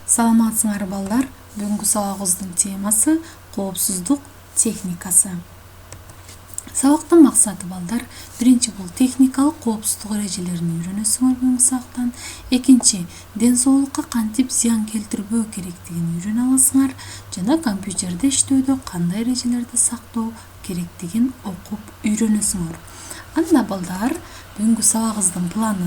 Саламатсыңар балдар. Бүгүнкү сабагыбыздын темасы коопсуздук техникасы. Сабактын максаты балдар, биринчи бул техникалык коопсуздук эрежелерин үйрөнөсүңөр бүгүнкү сабактан. Экинчи, ден соолукка кантип зыян келтирбөө керектигин үйрөнө аласыңар жана компьютерде иштөөдө кандай эрежелерди сактоо керектигин окуп үйрөнөсүңөр. Анда балдар, бүгүнкү сабагыбыздын план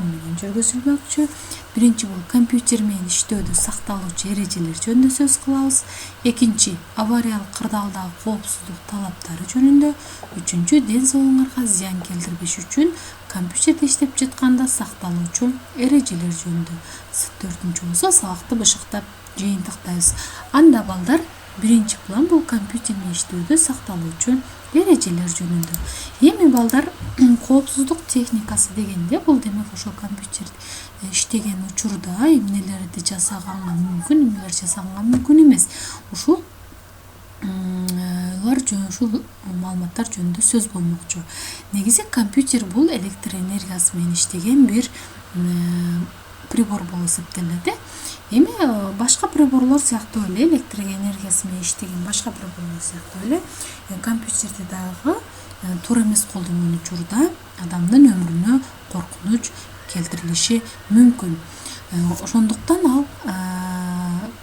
менен жүргүзүлмөкчү. Биринчи бул компьютер менен иштөөдө сакталуучу эрежелер жөнүндө сөз кылабыз. Экинчи, авариялык кырдаалдагы коопсуздук талаптары жөнүндө. Үчүнчү, ден соолугуңарга зыян келтирбеш үчүн компьютерде иштеп жатканда сакталуучу эрежелер жөнүндө. Төртүнчү болсо сабакты бышыктап жыйынтыктайбыз. Анда балдар, биринчи план бул компьютер менен иштөөдө сакталуучу эрежелер жөнүндө. Эми балдар, коопсуздук техникасы дегенде бул демек ошо компьютер иштеген учурда эмнелерди жасаганга мүмкүн, эмнелер жасаганга мүмкүн эмес. Ушул маалыматтар жөнүндө сөз болмокчу. Негизи компьютер бул электр энергиясы менен иштеген бир прибор болуп эсептелет. Эми башка приборлор сыяктуу эле, электр энергиясы менен иштеген башка приборлор сыяктуу эле компьютерди дагы туура эмес колдонгон учурда адамдын өмүрүнө коркунуч келтирилиши мүмкүн. Ошондуктан ал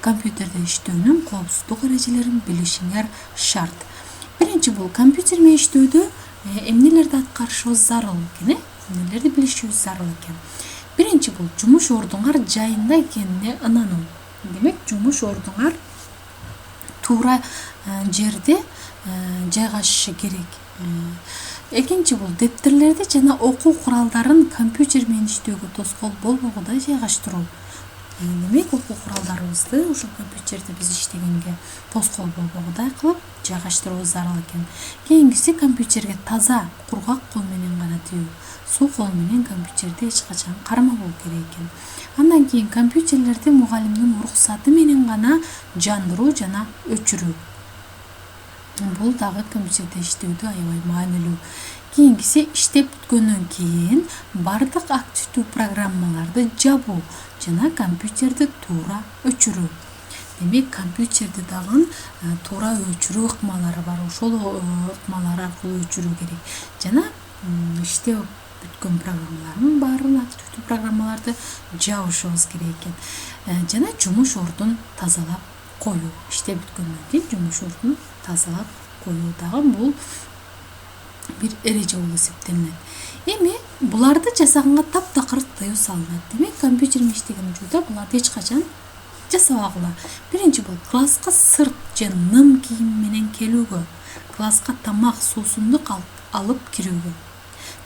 компьютерде иштөөнүн коопсуздук эрежелерин билишиңер шарт. Биринчи бул компьютер менен иштөөдө эмнелерди аткарышыбыз зарыл экен, эмнелерди билишибиз зарыл экен. Биринчи бул жумуш ордуңар жайында экенине ынануу. Демек, жумуш ордуңар туура жерде жайгашышы керек. Экинчи бул дептерлерди жана окуу куралдарын компьютер менен иштөөгө тоскоол болбогудай жайгаштыруу. Демек, окуу куралдарыбызды ушул компьютерде биз иштегенге тоскоол болбогудай кылып жайгаштыруу зарыл экен. Кийинкиси, компьютерге таза, кургак кол менен гана тийүү. Суу кол менен компьютерди эч качан кармабоо керек экен. Андан кийин компьютерлерди мугалимдин уруксаты менен гана жандыруу жана өчүрүү. Бул дагы компьютерде иштөөдө аябай маанилүү. Кийинкиси, иштеп бүткөндөн кийин бардык активдүү программаларды жабуу жана компьютерди туура өчүрүү. Демек, компьютерди дагы туура өчүрүү ыкмалары бар. Ошол ыкмалар аркылуу өчүрүү керек. Жана иштеп бүткөн программалардын баарын, активдүү программаларды жабышыбыз керек экен. Жана жумуш ордун тазалап коюу. Иштеп бүткөндөн кийин жумуш ордун тазалап коюу дагы бул бир эреже болуп эсептелинет. Эми буларды жасаганга таптакыр тыюу салынат. Демек, компьютер менен иштеген учурда буларды эч качан жасабагыла. Биринчи бул класска сырт же ным кийим менен келүүгө, класска тамак, суусундук алып кирүүгө.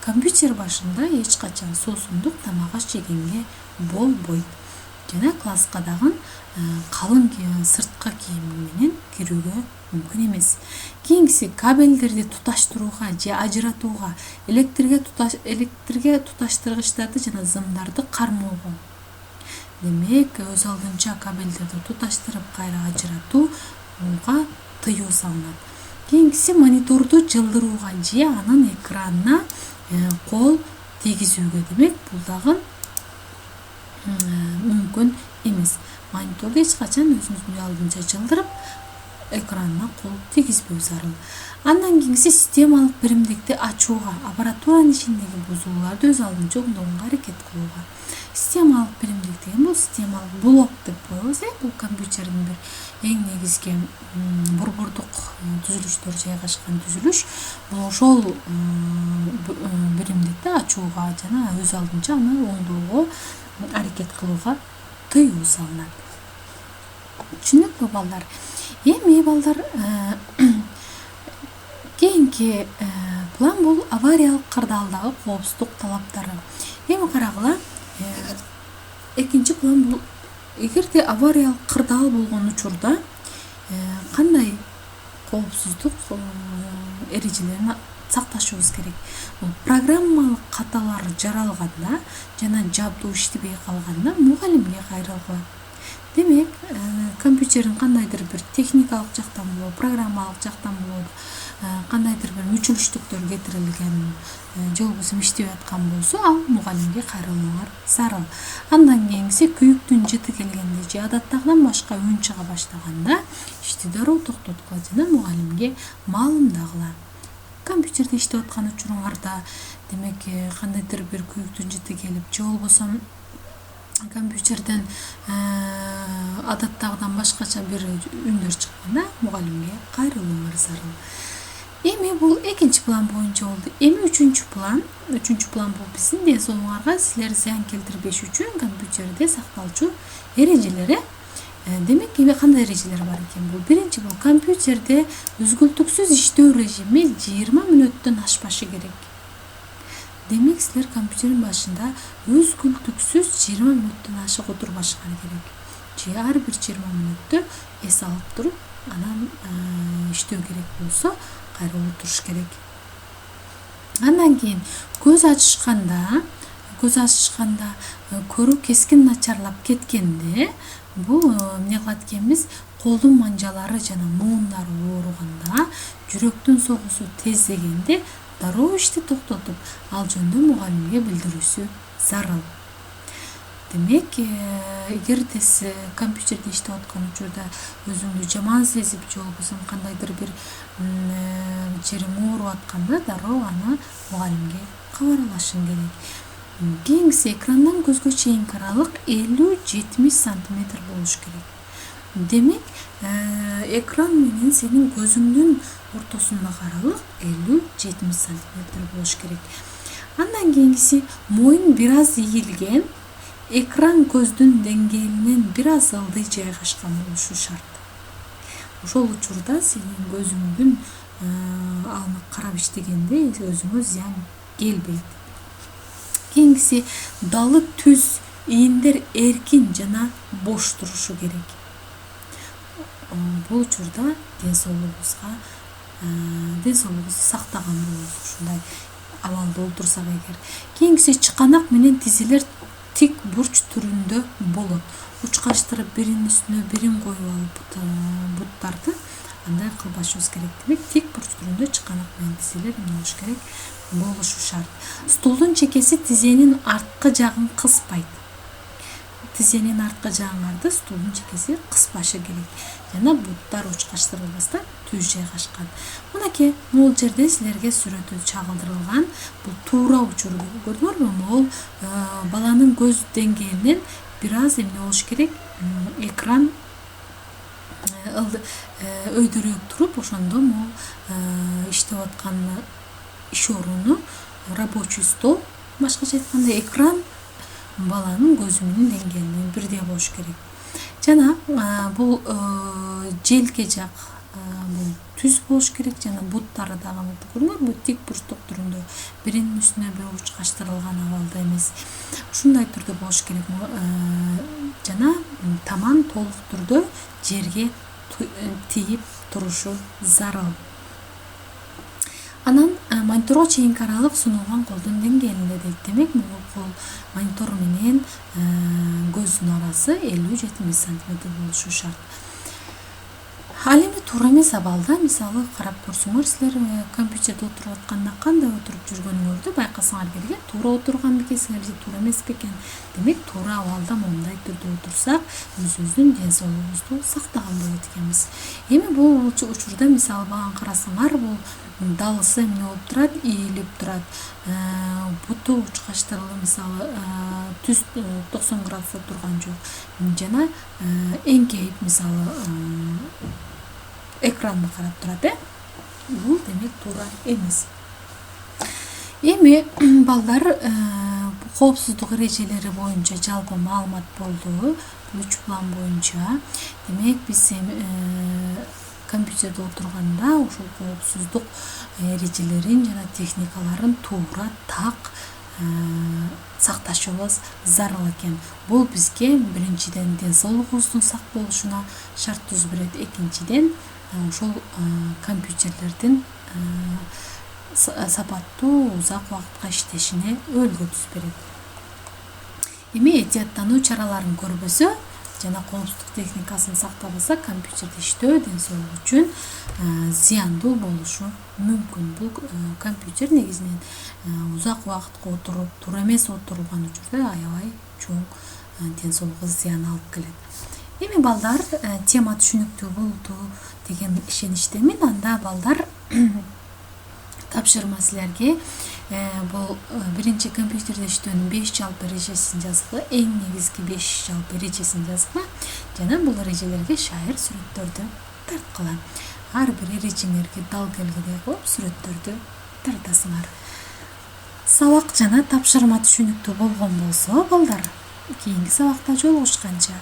Компьютер башында эч качан суусундук, тамак аш жегенге болбойт. Жана класска дагы калың сырткы кийим менен кирүүгө мүмкүн эмес. Кийинкиси, кабелдерди туташтырууга же ажыратууга, электрге туташтыргычтарды жана зымдарды кармоого. Демек, өз алдынча кабелдерди туташтырып кайра ажыратууга тыюу салынат. Кийинкиси, мониторду жылдырууга же анын экранына кол тийгизүүгө. Демек, бул дагы мүмкүн эмес. Мониторду эч качан өзүңүздүн алдынча жылдырып, экранына кол тийгизбөө зарыл. Андан кийинкиси, системалык биримдикти ачууга, аппаратуранын ичиндеги бузууларды өз алдынча оңдоого аракет кылууга. Системалык биримдик деген бул системалык блок деп коебуз. Бул компьютердин бир эң негизги борбордук түзүлүштөр жайгашкан түзүлүш. Бул ошол биримдикти ачууга жана өз алдынча аны оңдоого аракет кылууга тыюу салынат. Түшүнүкпү балдар? Эми балдар, кийинки план бул авариялык кырдаалдагы коопсуздук талаптары. Эми карагыла, экинчи план бул эгерде авариялык кырдаал болгон учурда кандай коопсуздук эрежелерин сакташыбыз керек. Бул программалык каталар жаралганда жана жабдуу иштебей калганда мугалимге кайрылгыла. Демек, компьютердин кандайдыр бир техникалык жактан болобу, программалык жактан болобу, кандайдыр бир мүчүлүштүктөр кетирилген жолбосум иштеп аткан болсо, ал мугалимге кайрылууңар зарыл. Андан кийинкиси күйүктүн жыты келгенде же адаттагыдан башка үн чыга баштаганда ишти дароо токтоткула жана мугалимге маалымдагыла. Компьютерде иштеп аткан учуруңарда демек кандайдыр бир күйүктүн жыты келип же болбосо компьютерден адаттагыдан башкача бир үндөр чыкканда мугалимге кайрылууңар зарыл. Эми бул экинчи план боюнча болду. Эми үчүнчү план бул биздин ден соолугуңарга силер зыян келтирбеш үчүн компьютерде сакталчу эрежелер. Демек, эми кандай эрежелер бар экен бул? Биринчи, бул компьютерде үзгүлтүксүз иштөө режими 20 мүнөттөн ашпашы керек. Демек, силер компьютердин башында үзгүлтүксүз 20 мүнөттөн ашык отурбашыңар керек. Же ар бир 20 мүнөттө эс алып туруп, анан иштөө керек болсо, кайра отуруш керек. Андан кийин көз ачышканда көрүү кескин начарлап кеткенде, бул эмне кылат экенбиз? Колдун манжалары жана муундары ооруганда, жүрөктүн согуусу тездегенде дароо ишти токтотуп, ал жөнүндө мугалимге билдирүүсү зарыл. Демек, эгерде сиз компьютерде иштеп аткан учурда өзүңдү жаман сезип, же болбосо кандайдыр бир жериң ооруп атканда, дароо аны мугалимге кабарлашың керек. Кийинкиси, экрандан көзгө чейинки аралык 50-70 сантиметр болуш керек. Демек, экран менен сенин көзүңдүн ортосундагы аралык 50-70 сантиметр болуш керек. Андан кийинкиси, моюн бир аз ийилген, экран көздүн деңгээлинен бир аз ылдый жайгашкан болушу шарт. Ошол учурда сенин көзүңдүн аны карап иштегенде өзүңө зыян келбейт. Кийинкиси, далы түз, ийиндер эркин жана бош турушу керек. Бул учурда ден соолугубузду сактаган болобуз, ушундай абалда олтурсак эгер. Кийинкиси, чыканак менен тизелер тик бурч түрүндө болот. Учкачтырып биринин үстүнө бирин коюп алып буттарды андай кылбашыбыз керек. Демек, тик бурч түрүндө чыканак менен тизелер болуш керек, болушу шарт. Столдун чекеси тизенин арткы жагын кыспайт. Тизенин арткы жагыңарды столдун чекеси кыспашы керек. Жана буттар учкачтырылбастан түз жайгашкан. Мынакей, могул жерде силерге сүрөтү чагылдырылган. Бул туура учурду көрдүңөрбү? Могул баланын көз деңгээлинен бир аз эмне болуш керек? Экран өйдөрөөк туруп, ошондо могул иштеп аткан иш оруну, рабочий стол, башкача айтканда экран баланын көзү менен деңгээлинен бирдей болуш керек. Жана бул желке жак бул түз болуш керек, жана буттары дагы көрүңөрбү, тик бурчтук түрүндө, биринин үстүнө бири учкачтырылган абалда эмес. Ушундай түрдө болуш керек. Жана таман толук түрдө жерге тийип турушу зарыл. Анан мониторго чейинки аралык сунулган колдун деңгээлинде дейт. Демек, могул кол монитор менен көздүн арасы 50-70 сантиметр болушу шарт. Ал эми туура эмес абалда, мисалы карап көрсөңөр, силер компьютерде отуруп атканда кандай отуруп жүргөнүңөрдү байкасаңар келген, туура отурган бекенсиңер же туура эмес бекен. Демек, туура абалда моундай түрдө отурсак, өзүбүздүн ден соолугубузду сактаган болот экенбиз. Эми бул учурда мисалы баган карасаңар, бул далысы эмне болуп турат? Ийилип турат. Буту учкачтырылып, мисалы түз 90 градуста турган жок. Жана эңкейип, мисалы экранды карап турат, бул демек туура эмес. Эми балдар коопсуздук эрежелери боюнча жалпы маалымат болду. Бул 3 план боюнча. Демек, биз компьютерде отурганда ошол коопсуздук эрежелерин жана техникаларын туура так сакташыбыз зарыл экен. Бул бизге биринчиден ден соолугубуздун сак болушуна шарт түзүп берет. Экинчиден, ошол компьютерлердин сапаттуу узак убакытка иштешине өөлгө түзүп берет. Эми этияттануу чараларын көрбөсө жана коопсуздук техникасын сактабаса компьютерде иштөө ден соолук үчүн зыяндуу болушу мүмкүн. Бул компьютер негизинен узак убакытка отуруп, туура эмес отурулган учурда аябай чоң ден соолукка зыян алып келет. Эми балдар тема түшүнүктүү болду деген ишеничтемин. Анда балдар тапшырма силерге бул биринчи компьютерде иштөөнүн 5 жалпы эрежесин жазгыла, эң негизги 5 жалпы эрежесин жазгыла жана бул эрежелерге шайыр сүрөттөрдү тарткыла. Ар бир эрежеңерге дал келгидей кылып сүрөттөрдү тартасыңар. Сабак жана тапшырма түшүнүктүү болгон болсо балдар, кийинки сабакта жолугушканча.